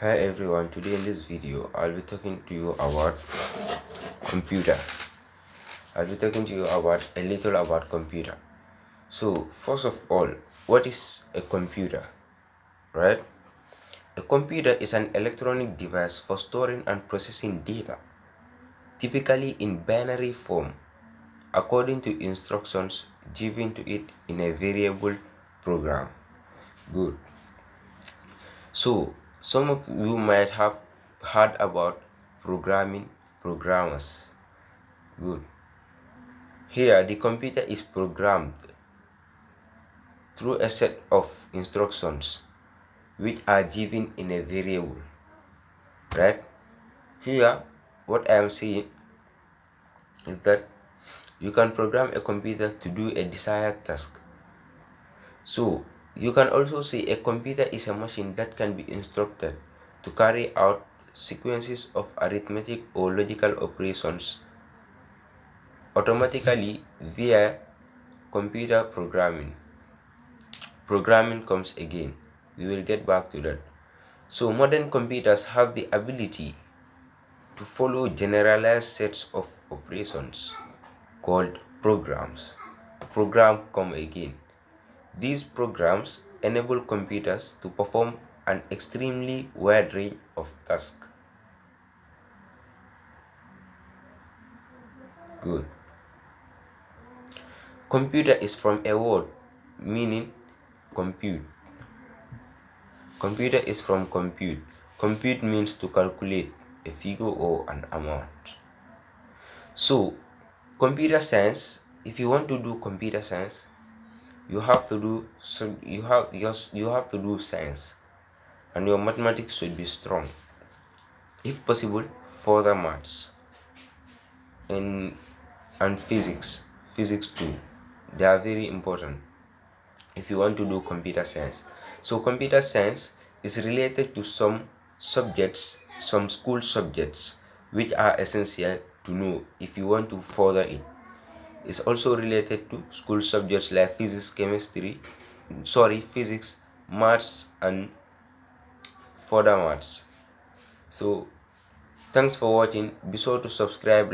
Hi everyone, today in this video I'll be talking to you about computer. I'll be talking to you about a little about computer. So first of all, what is a computer? Right? A computer is an electronic device for storing and processing data, typically in binary form, according to instructions given to it in a variable program. Good. So, some of you might have heard about programmers. Good. Here, the computer is programmed through a set of instructions which are given in a variable. Right? Here, what I am saying is that you can program a computer to do a desired task. So, you can also say a computer is a machine that can be instructed to carry out sequences of arithmetic or logical operations automatically via computer programming. Programming comes again. We will get back to that. So, modern computers have the ability to follow generalized sets of operations called programs. Program come again. These programs enable computers to perform an extremely wide range of tasks. Good. Computer is from a word meaning compute. Computer is from compute. Compute means to calculate a figure or an amount. So, computer science, if you want to do computer science, you have to do science, and your mathematics should be strong. If possible, further maths and physics too. They are very important if you want to do computer science. So computer science is related to some subjects, some school subjects, which are essential to know if you want to further it. It's also related to school subjects like physics, maths, and further maths. So thanks for watching. Be sure to subscribe.